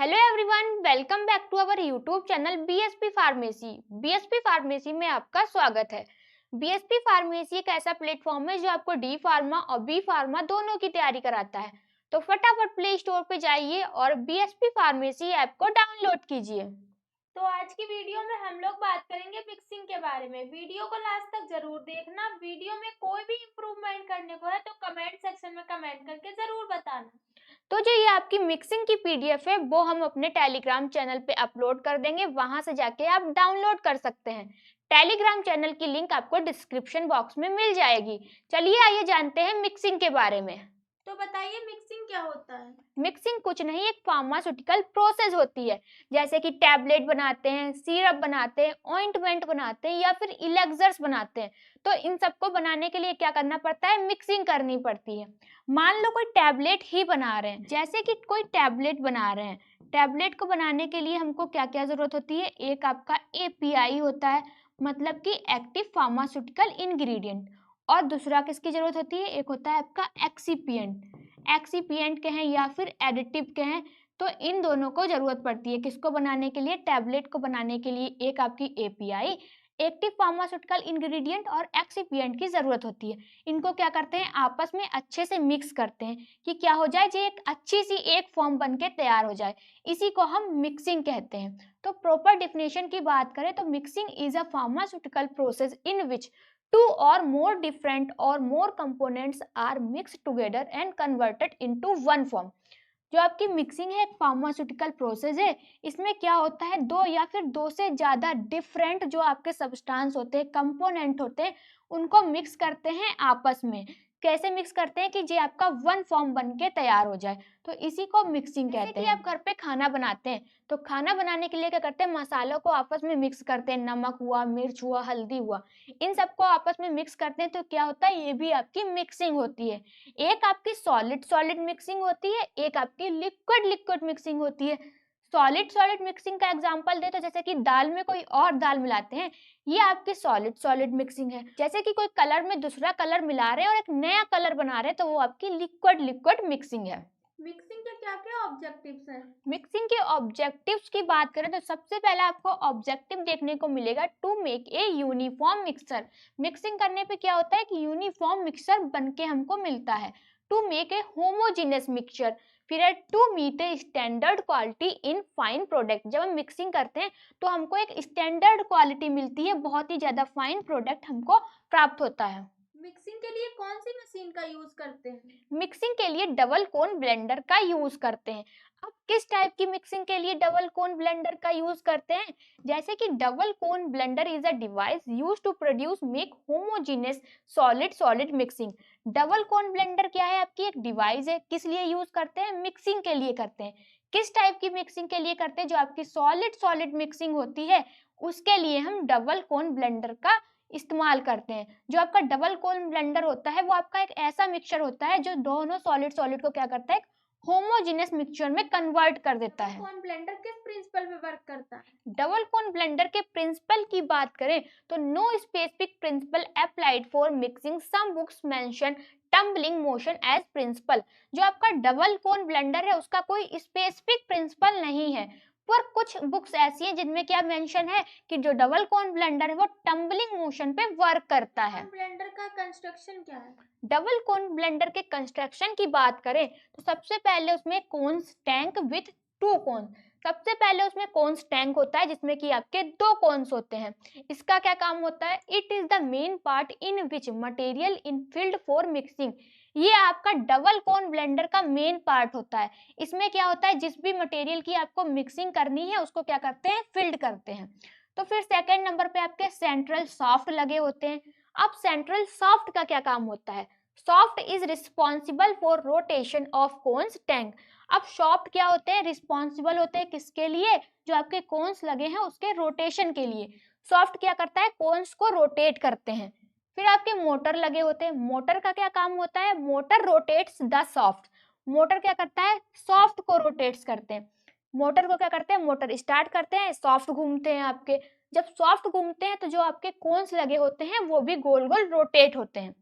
Hello everyone, welcome back to our YouTube channel BSP pharmacy. BSP pharmacy में आपका स्वागत है। बीएसपी फार्मेसी एक ऐसा प्लेटफॉर्म है जो आपको डी फार्मा और बी फार्मा दोनों की तैयारी कराता है। तो फटाफट प्ले स्टोर पे जाइए और बीएसपी फार्मेसी ऐप को डाउनलोड कीजिए। तो आज की वीडियो में हम लोग बात करेंगे मिक्सिंग के बारे में। वीडियो को लास्ट तक जरूर देखना। वीडियो में कोई भी इम्प्रूवमेंट करने को है तो कमेंट सेक्शन में कमेंट करके जरूर बताना। तो जो ये आपकी मिक्सिंग की पीडीएफ है वो हम अपने टेलीग्राम चैनल पे अपलोड कर देंगे, वहां से जाके आप डाउनलोड कर सकते हैं। टेलीग्राम चैनल की लिंक आपको डिस्क्रिप्शन बॉक्स में मिल जाएगी। चलिए आइए जानते हैं मिक्सिंग के बारे में। तो बताइए मिक्सिंग क्या होता है। मिक्सिंग कुछ नहीं, एक फार्मास्यूटिकल प्रोसेस होती है। जैसे कि टैबलेट बनाते हैं, सिरप बनाते हैं, ऑइंटमेंट बनाते हैं या फिर इलेक्सर्स बनाते हैं। तो इन सबको बनाने के लिए क्या करना पड़ता है, मिक्सिंग करनी पड़ती है। मान लो कोई टैबलेट ही बना रहे हैं, जैसे कि कोई टैबलेट बना रहे हैं। टैबलेट को बनाने के लिए हमको क्या क्या जरूरत होती है, एक आपका एपीआई होता है, मतलब कि एक्टिव फार्मास्यूटिकल इंग्रेडिएंट। और दूसरा किसकी जरूरत होती है, एक होता है आपका एक्सीपिएंट। एक्सीपिएंट कहें या फिर एडिटिव कहें, तो इन दोनों को जरूरत पड़ती है। किसको बनाने के लिए, टैबलेट को बनाने के लिए एक आपकी एपीआई, एक्टिव फार्मास्यूटिकल इंग्रेडिएंट और एक्सीपिएंट की जरूरत होती है। इनको क्या करते हैं, आपस में अच्छे से मिक्स करते हैं कि क्या हो जाए, जो एक अच्छी सी एक फॉर्म बन के तैयार हो जाए। इसी को हम मिक्सिंग कहते हैं। तो प्रॉपर डेफिनेशन की बात करें तो mixing is a pharmaceutical process in which two or more different or more components are mixed together and converted into one form। जो आपकी मिक्सिंग है एक फार्मास्यूटिकल प्रोसेस है। इसमें क्या होता है, दो या फिर दो से ज्यादा डिफरेंट जो आपके सब्सटेंस होते हैं, कंपोनेंट होते हैं, उनको मिक्स करते हैं आपस में। कैसे मिक्स करते हैं कि ये आपका वन फॉर्म बन के तैयार हो जाए, तो इसी को मिक्सिंग कहते हैं। आप घर पे खाना बनाते हैं तो खाना बनाने के लिए क्या करते हैं, मसालों को आपस में मिक्स करते हैं। नमक हुआ, मिर्च हुआ, हल्दी हुआ, इन सबको आपस में मिक्स करते हैं। तो क्या होता है, ये भी आपकी मिक्सिंग होती है। एक आपकी सॉलिड सॉलिड मिक्सिंग होती है, एक आपकी लिक्विड लिक्विड मिक्सिंग होती है। सॉलिड सॉलिड मिक्सिंग का एग्जांपल दे तो जैसे कि दाल में कोई और दाल मिलाते हैं, ये आपकी सॉलिड सॉलिड मिक्सिंग है। जैसे कि कोई कलर में दूसरा कलर मिला रहे हैं और एक नया कलर बना रहे हैं, तो वो आपकी लिक्विड लिक्विड मिक्सिंग है। मिक्सिंग के क्या क्या ऑब्जेक्टिव्स हैं। मिक्सिंग के ऑब्जेक्टिव्स की बात करें तो सबसे पहले आपको ऑब्जेक्टिव देखने को मिलेगा, to make a uniform mixture. Mixing करने पे क्या होता है कि यूनिफॉर्म मिक्सचर बनके हमको मिलता है। To make a homogeneous mixture, फिर है to meet a standard quality in fine product. जब हम मिक्सिंग करते हैं तो हमको एक स्टैंडर्ड क्वालिटी मिलती है, बहुत ही ज्यादा फाइन प्रोडक्ट हमको प्राप्त होता है। मिक्सिंग के लिए कौन सी मशीन का यूज करते हैं। मिक्सिंग के लिए डबल कोन ब्लेंडर का यूज करते हैं। अब किस टाइप की मिक्सिंग के लिए डबल कोन ब्लेंडर का यूज करते हैं, जैसे कि double cone blender is a device use to produce make homogeneous solid solid mixing. Double cone blender क्या है, आपकी एक डिवाइस है। किस लिए यूज करते हैं, मिक्सिंग के लिए करते हैं। किस टाइप की मिक्सिंग के लिए करते हैं, जो आपकी सॉलिड सॉलिड मिक्सिंग होती है उसके लिए हम डबल कोन ब्लेंडर का इस्तेमाल करते हैं। जो आपका डबल कोन ब्लेंडर होता है वो आपका एक ऐसा मिक्सचर होता है जो दोनों सॉलिड सॉलिड को क्या करता है, होमोजेनियस मिक्सचर में कन्वर्ट कर देता है। कौन ब्लेंडर किस प्रिंसिपल पे वर्क करता है। डबल कोन ब्लेंडर के प्रिंसिपल की बात करें तो no specific principle applied for mixing, some books mention tumbling motion as principle. जो आपका डबल कोन ब्लेंडर है उसका कोई स्पेसिफिक प्रिंसिपल नहीं है, पर कुछ बुक्स ऐसी हैं जिनमें क्या मेंशन है कि जो डबल कोन ब्लेंडर है वो टम्बलिंग मोशन पे वर्क करता है। ब्लेंडर का कंस्ट्रक्शन क्या है। डबल कोन ब्लेंडर के कंस्ट्रक्शन की बात करें तो सबसे पहले उसमें कोन्स टैंक विथ टू कोन। सबसे पहले उसमें कोन्स टैंक होता है जिसमें कि आपके दो कोन्स होते हैं। इसका क्या काम होता है, it is the main part in which material in field for mixing. ये आपका डबल कोन ब्लेंडर का मेन पार्ट होता है। इसमें क्या होता है, जिस भी मटेरियल की आपको मिक्सिंग करनी है उसको क्या करते हैं, फिल्ड करते हैं। तो फिर सेकेंड नंबर पे आपके सेंट्रल सॉफ्ट लगे होते हैं। अब सेंट्रल सॉफ्ट का क्या काम होता है, soft is responsible for rotation of cones tank. अब सॉफ्ट क्या होते हैं, रिस्पॉन्सिबल होते हैं किसके लिए, जो आपके कोन्स लगे हैं उसके रोटेशन के लिए। सॉफ्ट क्या करता है, कोन्स को रोटेट करते हैं। फिर आपके मोटर लगे होते हैं। मोटर का क्या काम होता है, motor rotates the soft. Motor क्या करता है, सॉफ्ट को रोटेट्स करते हैं। मोटर को क्या करते हैं, मोटर स्टार्ट करते हैं, सॉफ्ट घूमते हैं आपके। जब सॉफ्ट घूमते हैं तो जो आपके कोन्स लगे होते हैं वो भी गोल गोल रोटेट होते हैं।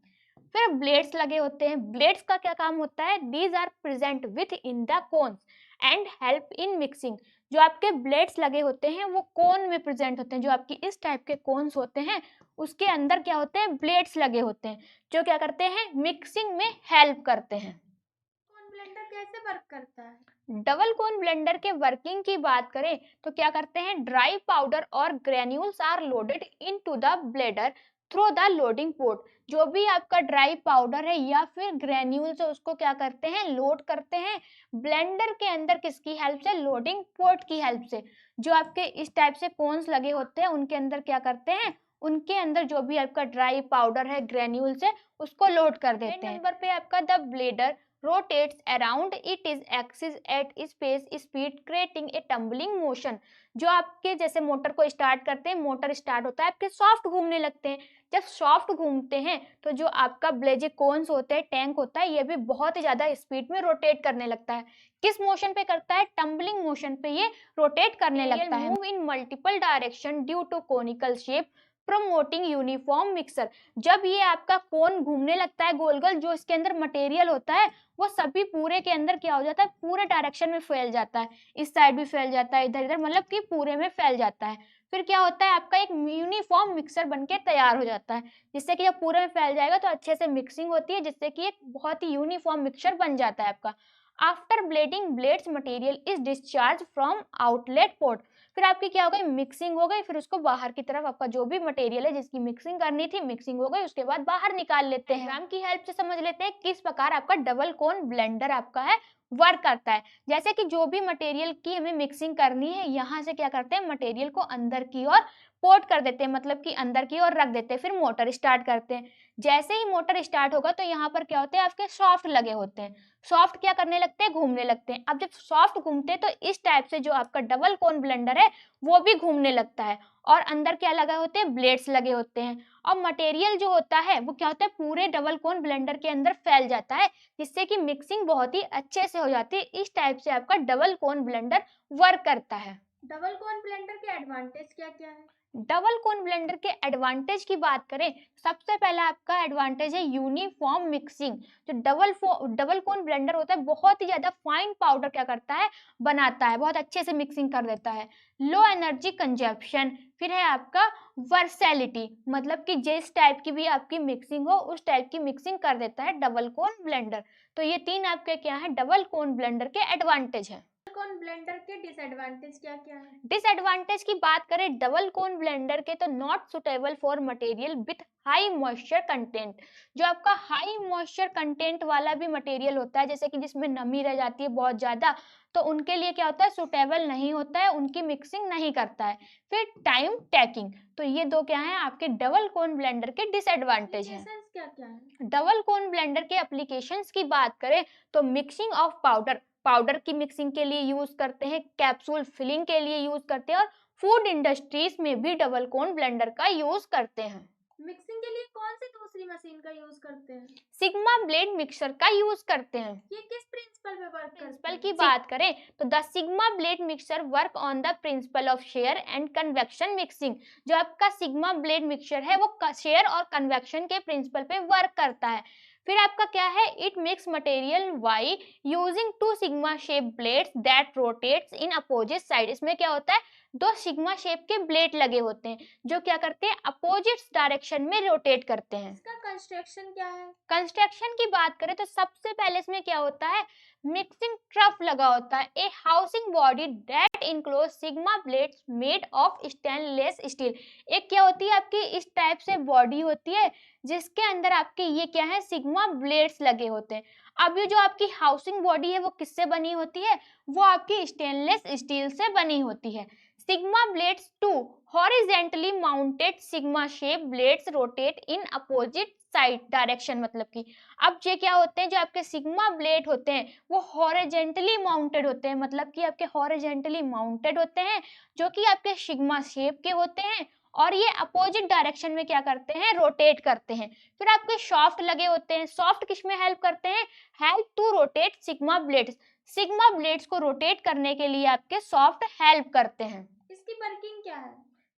फिर ब्लेड्स लगे होते हैं। ब्लेड्स का क्या काम होता है, these are present within the cones and help in mixing. जो आपके ब्लेड्स लगे होते हैं वो कोन में प्रेजेंट होते हैं, जो आपकी इस टाइप के कोन्स होते हैं उसके अंदर क्या होते हैं, ब्लेड्स लगे होते हैं जो क्या करते हैं, मिक्सिंग में हेल्प करते हैं। कोन ब्लेंडर कैसे वर्क करता है? डबल कोन ब्लेंडर के वर्किंग की बात करें तो क्या करते हैं, ड्राई पाउडर और granules are loaded into the blender through the loading port. जो भी आपका ड्राई पाउडर है या फिर ग्रेन्यूल्स है उसको क्या करते हैं, लोड करते हैं ब्लेंडर के अंदर, किसकी हेल्प से, लोडिंग पोर्ट की हेल्प से। जो आपके इस टाइप से कोन्स लगे होते हैं उनके अंदर क्या करते हैं, उनके अंदर जो भी आपका ड्राई पाउडर है, ग्रेन्यूल्स है, उसको लोड कर देते हैं। नंबर पे आपका the bladder rotates around its axis at space speed creating a tumbling motion। जो आपके जैसे मोटर को स्टार्ट करते हैं, मोटर स्टार्ट होता है, आपके सॉफ्ट घूमने लगते हैं। जब सॉफ्ट घूमते हैं तो जो आपका ब्लेड कोन्स होते हैं, टैंक होता है, ये भी बहुत ही ज्यादा स्पीड में रोटेट करने लगता है। किस मोशन पे करता है, टम्बलिंग मोशन पे ये रोटेट करने लगता है। Move in multiple direction due to conical shape promoting uniform mixer. जब ये आपका कोन घूमने लगता है गोल गोल, जो इसके अंदर मटेरियल होता है वो सभी पूरे के अंदर क्या हो जाता है, पूरे डायरेक्शन में फैल जाता है, इस साइड भी फैल जाता है, इधर इधर, मतलब कि पूरे में फैल जाता है। फिर क्या होता है, आपका एक यूनिफॉर्म मिक्सर बनके तैयार हो जाता है, जिससे कि जब पूरे में फैल जाएगा तो अच्छे से मिक्सिंग होती है, जिससे कि एक बहुत ही यूनिफॉर्म मिक्सर बन जाता है आपका। After blending blades material is discharge from outlet port. फिर आपकी क्या हो गई, मिक्सिंग हो गई, फिर उसको बाहर की तरफ आपका जो भी मटेरियल है जिसकी मिक्सिंग करनी थी, मिक्सिंग हो गई, उसके बाद बाहर निकाल लेते हैं। डायग्राम की हेल्प से समझ लेते हैं किस प्रकार आपका डबल कोन ब्लेंडर आपका है वर्क करता है। जैसे कि जो भी मटेरियल की हमें मिक्सिंग करनी है, यहाँ से क्या करते हैं, मटेरियल को अंदर की ओर पोर्ट कर देते हैं, मतलब कि अंदर की ओर रख देते हैं, फिर मोटर स्टार्ट करते हैं। जैसे ही मोटर स्टार्ट होगा तो यहाँ पर क्या होते हैं, आपके सॉफ्ट लगे होते हैं, सॉफ्ट क्या करने लगते हैं, घूमने लगते हैं। अब जब सॉफ्ट घूमते हैं तो इस टाइप से जो आपका डबल कोन ब्लेंडर है वो भी घूमने लगता है, और अंदर क्या लगा होते हैं, ब्लेड्स लगे होते हैं। और मटेरियल जो होता है वो क्या होता है, पूरे डबल कोन ब्लेंडर के अंदर फैल जाता है, जिससे कि मिक्सिंग बहुत ही अच्छे से हो जाती है। इस टाइप से आपका डबल कोन ब्लेंडर वर्क करता है। डबल कोन ब्लेंडर के एडवांटेज क्या क्या है? डबल कोन ब्लेंडर के एडवांटेज की बात करें, सबसे पहला आपका एडवांटेज है यूनिफॉर्म मिक्सिंग। जो डबल कोन ब्लेंडर होता है बहुत ही ज्यादा फाइन पाउडर क्या करता है, बनाता है, बहुत अच्छे से मिक्सिंग कर देता है। Low energy consumption. फिर है आपका वर्सैलिटी, मतलब कि जिस टाइप की भी आपकी मिक्सिंग हो उस टाइप की मिक्सिंग कर देता है डबल कोन ब्लेंडर। तो ये तीन आपके क्या है, डबल कोन ब्लेंडर के एडवांटेज है। कोन ब्लेंडर के डिसएडवांटेज क्या क्या है? डिसएडवांटेज की बात करें डबल कोन ब्लेंडर के, तो not suitable for material with high moisture content. जो आपका हाई मॉइस्चर कंटेंट वाला भी मटेरियल होता है, जैसे कि जिसमें नमी रह जाती है बहुत ज्यादा, तो उनके लिए क्या होता है, सुटेबल नहीं होता है, उनकी मिक्सिंग नहीं करता है। फिर टाइम टेकिंग। तो ये दो क्या है आपके डबल कोन ब्लेंडर के डिसएडवांटेज है। एप्लीकेशंस क्या क्या है? डबल कोन ब्लेंडर के एप्लीकेशंस की बात करें तो मिक्सिंग ऑफ पाउडर की मिक्सिंग के लिए यूज करते हैं, कैप्सूल फिलिंग के लिए यूज करते हैं, और फूड इंडस्ट्रीज में भी डबल कोन ब्लेंडर का यूज करते हैं। मिक्सिंग के लिए कौन सी दूसरी मशीन का यूज करते हैं? सिग्मा ब्लेड मिक्सर का यूज करते हैं। ये किस प्रिंसिपल पे वर्क करते प्रिंसिपल हैं? की बात करें तो the sigma blade mixer work on the principle of share and convection mixing. जो आपका सिग्मा ब्लेड मिक्सर है वो शेयर और कन्वेक्शन के प्रिंसिपल पे वर्क करता है। फिर आपका क्या है, it mix material by using two sigma shape blades that rotates in opposite side. इसमें क्या होता है, दो सिग्मा शेप के ब्लेड लगे होते हैं जो क्या करते हैं, अपोजिट डायरेक्शन में रोटेट करते हैं। इसका कंस्ट्रक्शन क्या है? कंस्ट्रक्शन की बात करें तो सबसे पहले इसमें क्या होता है, मिक्सिंग ट्रफ लगा होता है, a housing body that enclose sigma blades made of stainless steel. एक क्या होती है आपकी इस टाइप से बॉडी होती है जिसके अंदर आपके ये क्या है, सिग्मा ब्लेड्स लगे होते हैं। अब ये जो आपकी हाउसिंग बॉडी है वो किससे बनी होती है, वो आपकी स्टेनलेस स्टील से बनी होती है। Sigma blades two horizontally mounted sigma shape blades rotate in opposite side direction. मतलब कि अब ये क्या होते हैं, जो आपके सिग्मा ब्लेड होते हैं वो हॉरिजेंटली माउंटेड होते हैं, मतलब कि आपके हॉरिजेंटली माउंटेड होते हैं, जो कि आपके सिग्मा शेप के होते हैं, और ये अपोजिट डायरेक्शन में क्या करते हैं, रोटेट करते हैं। फिर आपके सॉफ्ट लगे होते हैं, सॉफ्ट किस में हेल्प करते हैं, help to rotate sigma blades. Sigma blades को रोटेट करने के लिए आपके सॉफ्ट हेल्प करते हैं। इसकी वर्किंग क्या है?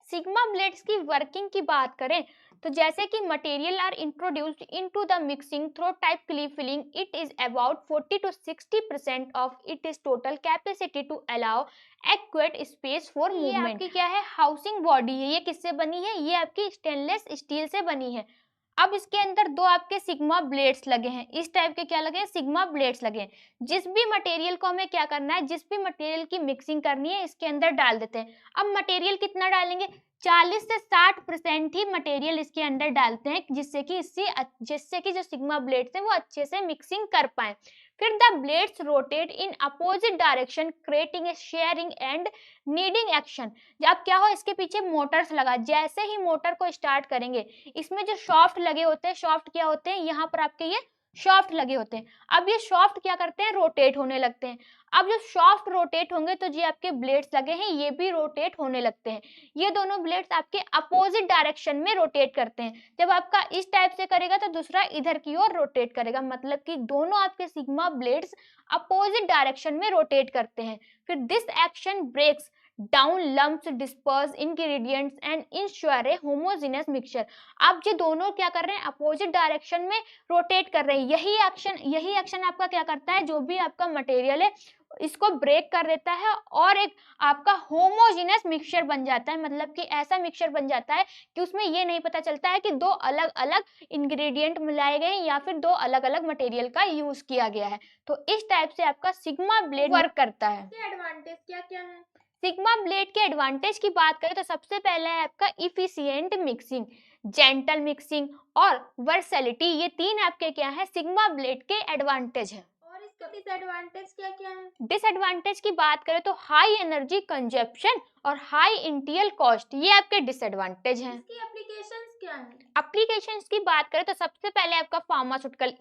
सिग्मा ब्लेड्स की वर्किंग की बात करें तो जैसे कि material are introduced into the mixing through type cleave filling, it is about 40 to 60% of it is total capacity to allow adequate space for movement. आपकी क्या है, हाउसिंग बॉडी है, ये किससे बनी है, ये आपकी स्टेनलेस स्टील से बनी है। अब इसके अंदर दो आपके सिग्मा ब्लेड्स लगे हैं, इस टाइप के क्या लगे हैं, सिग्मा ब्लेड्स लगे हैं। जिस भी मटेरियल को हमें क्या करना है, जिस भी मटेरियल की मिक्सिंग करनी है इसके अंदर डाल देते हैं। अब मटेरियल कितना डालेंगे, 40 से 60% ही मटेरियल इसके अंदर डालते हैं, जिससे कि जो सिग्मा ब्लेड्स हैं वो अच्छे से मिक्सिंग कर पाए। फिर the blades rotate in opposite direction creating a shearing and kneading action. अब क्या हो, इसके पीछे मोटर्स लगा, जैसे ही मोटर को स्टार्ट करेंगे इसमें जो शॉफ्ट लगे होते हैं, शॉफ्ट क्या होते हैं, यहाँ पर आपके ये शॉफ्ट लगे होते हैं। अब ये शॉफ्ट क्या करते हैं, रोटेट होने लगते हैं। अब जो शॉफ्ट रोटेट होंगे तो ये आपके ब्लेड्स लगे हैं ये भी रोटेट होने लगते हैं। ये दोनों ब्लेड्स आपके अपोजिट डायरेक्शन में रोटेट करते हैं। जब आपका इस टाइप से करेगा तो दूसरा इधर की ओर रोटेट करेगा, मतलब कि दोनों आपके सिग्मा ब्लेड्स अपोजिट डायरेक्शन में रोटेट करते हैं। फिर this action breaks down lumps disperse ingredients and ensure a homogeneous mixture. अब ये दोनों क्या कर रहे हैं, अपोजिट डायरेक्शन में रोटेट कर रहे हैं। यही एक्शन आपका क्या करता है, जो भी आपका मटेरियल है इसको ब्रेक कर देता है और एक आपका होमोजेनस मिक्सचर बन जाता है। मतलब कि ऐसा मिक्सचर बन जाता है कि उसमें ये नहीं पता चलता है कि दो अलग अलग इंग्रेडिएंट मिलाए गए या फिर दो अलग अलग मटेरियल का यूज किया गया है। तो इस टाइप से आपका सिग्मा ब्लेड वर्क करता है। एडवांटेज क्या क्या है? सिग्मा ब्लेड के एडवांटेज की बात करें तो सबसे पहले है आपका इफिशिएंट मिक्सिंग, जेंटल मिक्सिंग और वर्सैलिटी। ये तीन आपके क्या है, सिग्मा ब्लेड के एडवांटेज है। और इसके डिसएडवांटेज क्या क्या है? डिसएडवांटेज की बात करें तो हाई एनर्जी कंजप्शन और हाई इंटीरियर कॉस्ट, ये आपके डिसएडवांटेज हैं। इसकी एप्लीकेशंस क्या हैं? एप्लीकेशंस की बात करें तो सबसे पहले आपका फार्मास्यूटिकल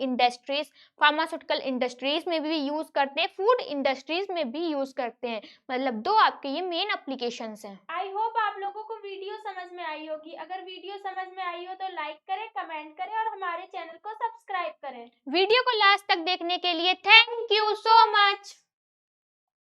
इंडस्ट्रीज में भी यूज करते हैं, फूड इंडस्ट्रीज में भी यूज करते हैं। मतलब दो आपके ये मेन एप्लीकेशंस हैं। आई होप आप लोगों को वीडियो समझ में आई होगी। अगर वीडियो समझ में आई हो तो लाइक करें, कमेंट करें और हमारे चैनल को सब्सक्राइब करें। वीडियो को लास्ट तक देखने के लिए थैंक यू सो मच।